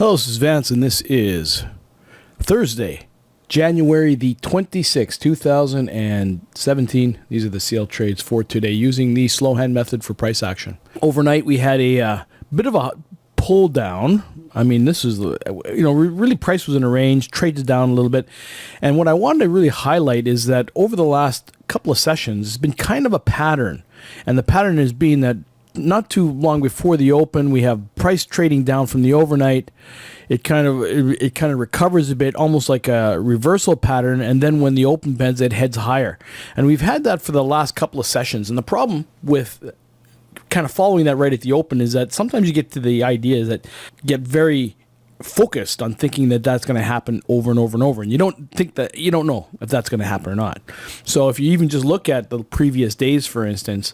Hello, this is Vance, and this is Thursday, January the 26th, 2017. These are the CL trades for today using the slow hand method for price action. Overnight, we had a bit of a pull down. I mean, this is, really price was in a range, traded down a little bit. And what I wanted to really highlight is that over the last couple of sessions, it's been kind of a pattern. And the pattern has been that not too long before the open, we have price trading down from the overnight. It kind of recovers a bit, almost like a reversal pattern, and then when the open bends, it heads higher. And we've had that for the last couple of sessions. And the problem with kind of following that right at the open is that sometimes you get to the idea that get very focused on thinking that that's going to happen over and over and over, and you don't know if that's going to happen or not. So if you even just look at the previous days, for instance,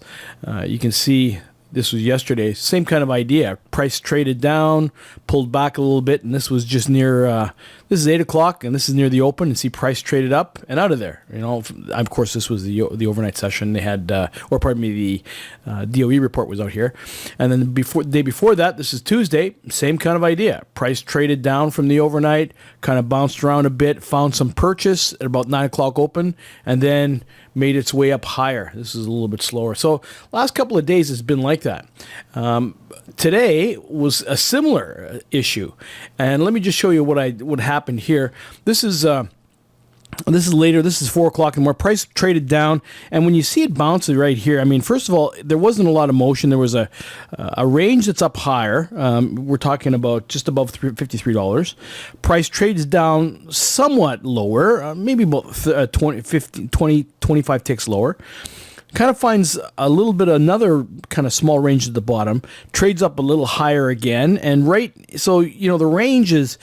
you can see. This was yesterday. Same kind of idea. Price traded down, pulled back a little bit, and this was just near. This is 8 o'clock, and this is near the open. And see, price traded up and out of there. Of course, this was the overnight session. They had, the DOE report was out here, and then the day before that, this is Tuesday. Same kind of idea. Price traded down from the overnight, kind of bounced around a bit, found some purchase at about 9 o'clock open, and then made its way up higher. This is a little bit slower. So last couple of days has been like that. Today was a similar issue, and let me just show you what happened here. This is later. This is 4 o'clock, and where price traded down. And when you see it bouncing right here, I mean, first of all, there wasn't a lot of motion. There was a range that's up higher. We're talking about just above $53. Price trades down somewhat lower, maybe about 25 ticks lower. Kind of finds a little bit another kind of small range at the bottom. Trades up a little higher again, and the range is.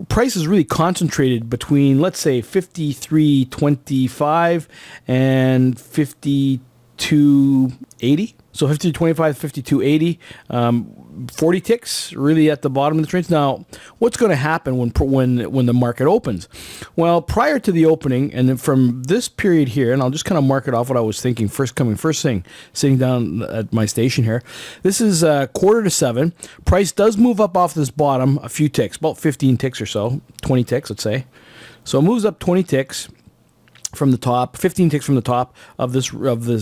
Price is really concentrated between, let's say, 53.25 and 52.80. So 52.25, 52.80, 40 ticks really at the bottom of the trades. Now, what's going to happen when the market opens? Well, prior to the opening, and then from this period here, and I'll just kind of mark it off what I was thinking first thing, sitting down at my station here. This is 6:45. Price does move up off this bottom a few ticks, about 15 ticks or so, 20 ticks, let's say. So it moves up 20 ticks. From the top, 15 ticks from the top of this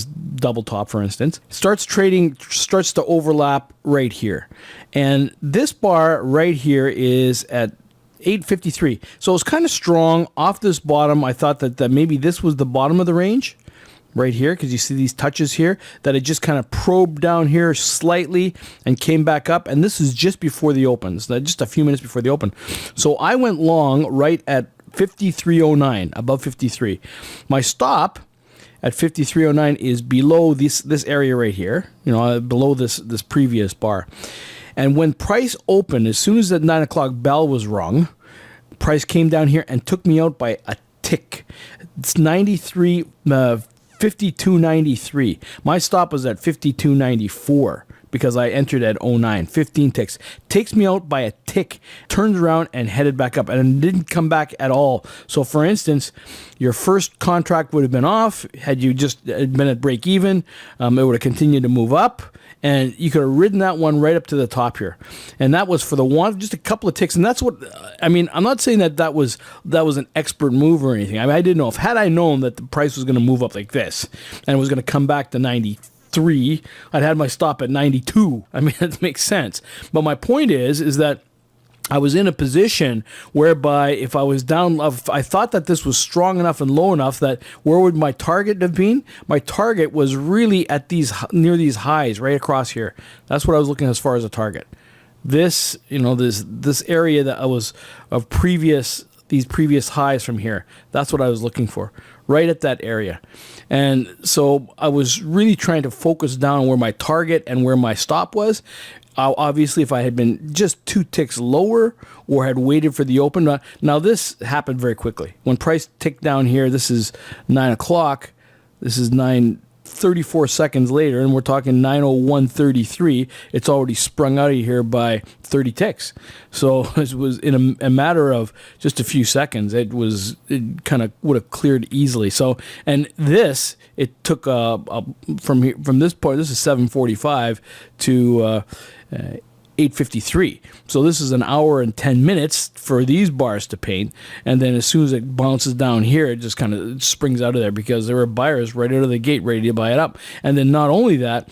double top, for instance, starts to overlap right here, and this bar right here is at 853. So it's kind of strong off this bottom. I thought that maybe this was the bottom of the range right here, because you see these touches here, that it just kind of probed down here slightly and came back up, and this is just before the opens, just a few minutes before the open. So I went long right at 53.09, above 53. My stop at 53.09 is below this area right here, below this previous bar. And when price opened, as soon as the 9 o'clock bell was rung, price came down here and took me out by a tick. It's 52.93. My stop was at 52.94. Because I entered at 09, 15 ticks. Takes me out by a tick, turns around and headed back up, and didn't come back at all. So for instance, your first contract would have been off. Had you just been at break even, it would have continued to move up, and you could have ridden that one right up to the top here. And that was for the one, just a couple of ticks. And that's what, I'm not saying that was an expert move or anything. I didn't know. Had I known that the price was going to move up like this, and it was going to come back to 93, I'd had my stop at 92. That makes sense. But my point is that I was in a position whereby if I was down, if I thought that this was strong enough and low enough, that where would my target have been? My target was really at near these highs right across here. That's what I was looking as far as a target. This area that I was of these previous highs from here. That's what I was looking for, right at that area. And so I was really trying to focus down on where my target and where my stop was. Obviously, if I had been just 2 ticks lower or had waited for the open. Now, this happened very quickly. When price ticked down here, this is 9 o'clock. This is 9:34 seconds later, and we're talking 9:01:33. It's already sprung out of here by 30 ticks. So it was in a matter of just a few seconds. It kind of would have cleared easily. So, and this, it took from this point. This is 7:45 to 8:53. So this is an hour and 10 minutes for these bars to paint, and then as soon as it bounces down here, it just kind of springs out of there because there were buyers right out of the gate ready to buy it up. And then not only that,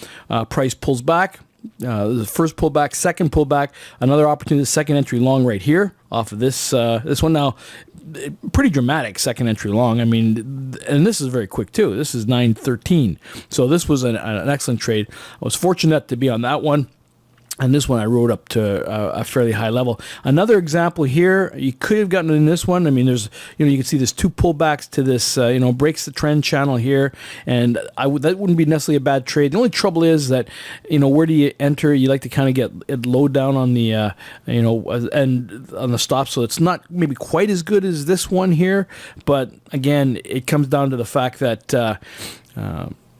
price pulls back. The first pullback, second pullback, another opportunity, second entry long right here off of this one. Now, pretty dramatic second entry long. I mean, and this is very quick too. This is 9:13. So this was an excellent trade. I was fortunate to be on that one. And this one I rode up to a fairly high level. Another example here, you could have gotten in this one. I mean, there's, you can see there's two pullbacks to this, breaks the trend channel here. And that wouldn't be necessarily a bad trade. The only trouble is that, where do you enter? You like to kind of get it low down on the, and on the stop. So it's not maybe quite as good as this one here. But again, it comes down to the fact that,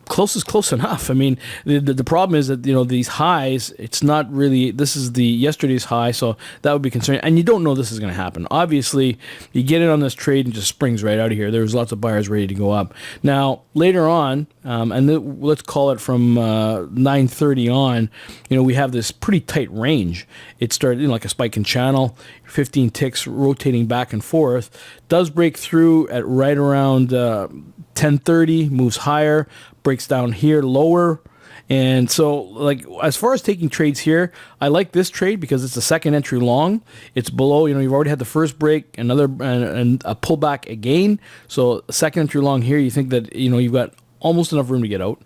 close is close enough. I mean, the problem is that, these highs, it's not really, this is the yesterday's high, so that would be concerning. And you don't know this is going to happen. Obviously, you get in on this trade and just springs right out of here. There's lots of buyers ready to go up. Now, later on, let's call it from 9:30 on, we have this pretty tight range. It started like a spike in channel, 15 ticks rotating back and forth, does break through at right around 10:30, moves higher, breaks down here lower. And so, like, as far as taking trades here, I like this trade because it's a second entry long. It's below, you've already had the first break, another, and a pullback again. So, second entry long here, you think that, you've got almost enough room to get out.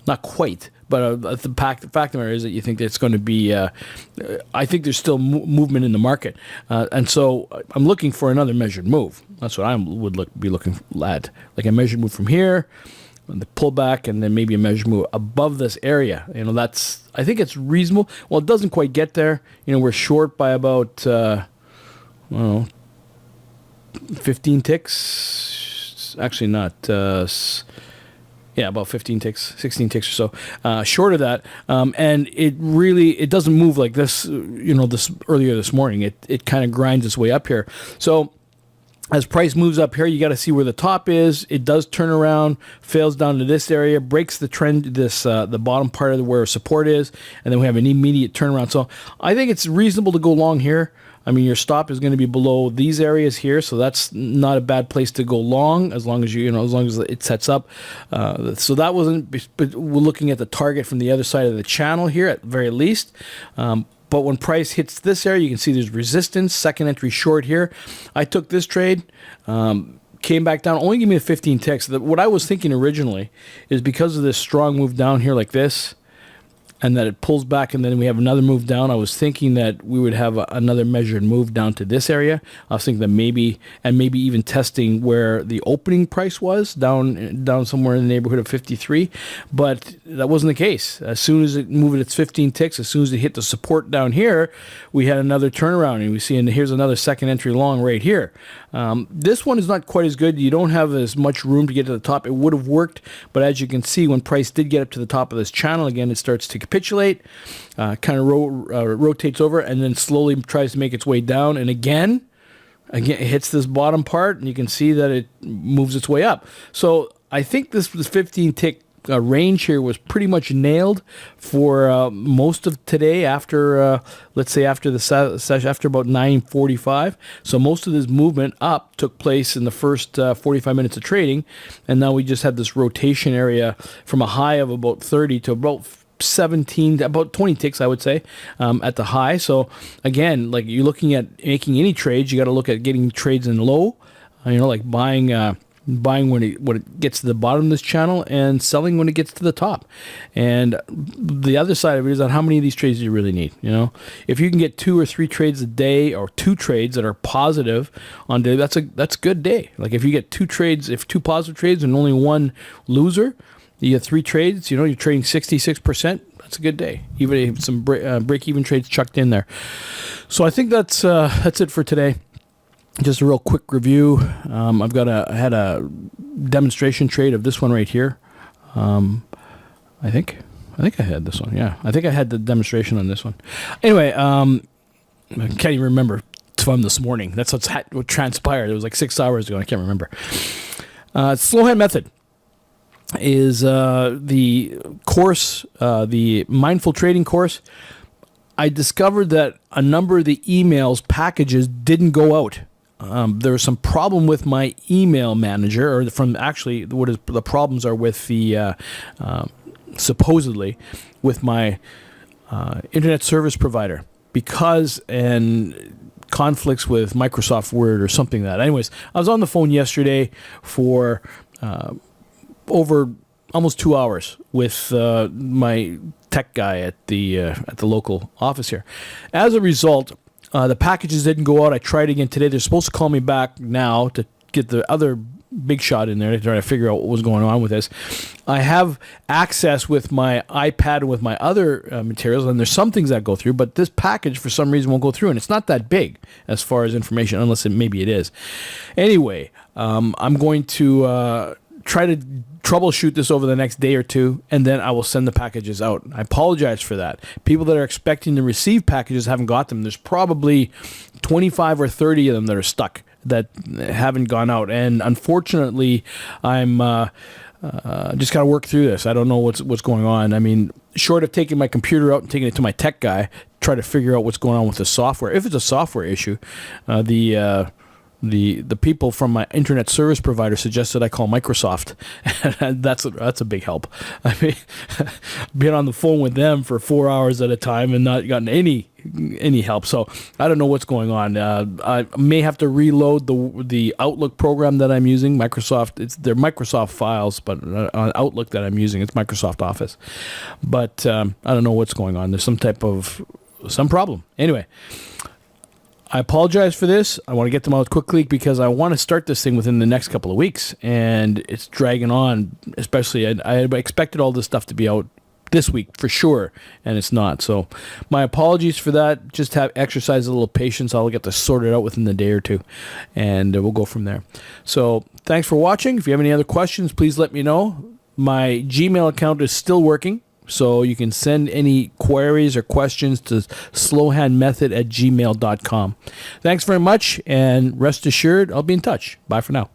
Not quite, but the fact of the matter is that you think that it's going to be, I think there's still movement in the market. And so I'm looking for another measured move. That's what I would be looking at. Like a measured move from here, the pullback, and then maybe a measured move above this area. I think it's reasonable. Well, it doesn't quite get there. We're short by about, 15 ticks. Actually not, about 15 ticks, 16 ticks or so, short of that. And it doesn't move like this, this earlier this morning. It kind of grinds its way up here. So as price moves up here, you got to see where the top is. It does turn around, fails down to this area, breaks the trend, the bottom part of where support is, and then we have an immediate turnaround. So I think it's reasonable to go long here. I mean, your stop is going to be below these areas here, so that's not a bad place to go long as long as as long as it sets up. So that wasn't. But we're looking at the target from the other side of the channel here at the very least. But when price hits this area, you can see there's resistance. Second entry short here. I took this trade. Came back down. Only give me the 15 ticks. What I was thinking originally is because of this strong move down here like this, and that it pulls back, and then we have another move down. I was thinking that we would have another measured move down to this area. I was thinking that maybe even testing where the opening price was, down somewhere in the neighborhood of 53, but that wasn't the case. As soon as it moved its 15 ticks, as soon as it hit the support down here, we had another turnaround, and we see, and here's another second entry long right here. This one is not quite as good. You don't have as much room to get to the top. It would have worked, but as you can see, when price did get up to the top of this channel, again, it starts to capitulate, kind of rotates over, and then slowly tries to make its way down. And again, it hits this bottom part, and you can see that it moves its way up. So I think this 15 tick range here was pretty much nailed for most of today after, let's say after the session, after about 9:45. So most of this movement up took place in the first 45 minutes of trading. And now we just had this rotation area from a high of about 30 to about 17, about 20 ticks, I would say, at the high. So again, like you're looking at making any trades, you got to look at getting trades in low, like buying when it gets to the bottom of this channel and selling when it gets to the top. And the other side of it is that how many of these trades do you really need? If you can get 2 or 3 trades a day, or 2 trades that are positive on day, that's a good day. Like if you get 2 positive trades and only 1 loser, you get 3 trades, you're trading 66%. That's a good day. Even if some break-even trades chucked in there. So I think that's it for today. Just a real quick review. I had a demonstration trade of this one right here. I think I had this one. Yeah, I think I had the demonstration on this one. Anyway, I can't even remember from this morning. That's what transpired. It was like 6 hours ago. I can't remember. Slow hand method is the course, the mindful trading course. I discovered that a number of the emails packages didn't go out. There was some problem with my email manager, or from actually what is the problems are with the supposedly with my internet service provider, because and conflicts with Microsoft Word or something like that. Anyways, I was on the phone yesterday for over almost 2 hours with my tech guy at the local office here. As a result, the packages didn't go out. I tried again today. They're supposed to call me back now to get the other big shot in there to try to figure out what was going on with this. I have access with my iPad and with my other materials, and there's some things that go through, but this package for some reason won't go through, and it's not that big as far as information, unless maybe it is. Anyway, I'm going to try to troubleshoot this over the next day or two, and then I will send the packages out. I apologize for that. People that are expecting to receive packages haven't got them. There's probably 25 or 30 of them that are stuck, that haven't gone out, and unfortunately I'm just gotta work through this. I don't know what's going on. I mean, short of taking my computer out and taking it to my tech guy, try to figure out what's going on with the software. If it's a software issue, the people from my internet service provider suggested I call Microsoft, and that's a big help. I mean, being on the phone with them for 4 hours at a time and not gotten any help. So I don't know what's going on. I may have to reload the Outlook program that I'm using. They're Microsoft files, but on Outlook that I'm using, it's Microsoft Office. But I don't know what's going on. There's some problem. Anyway, I apologize for this. I want to get them out quickly because I want to start this thing within the next couple of weeks, and it's dragging on. Especially, I expected all this stuff to be out this week for sure, and it's not. So my apologies for that. Just exercise a little patience. I'll get this sorted out within the day or two, and we'll go from there. So thanks for watching. If you have any other questions, please let me know. My Gmail account is still working, so you can send any queries or questions to slowhandmethod@gmail.com. Thanks very much, and rest assured, I'll be in touch. Bye for now.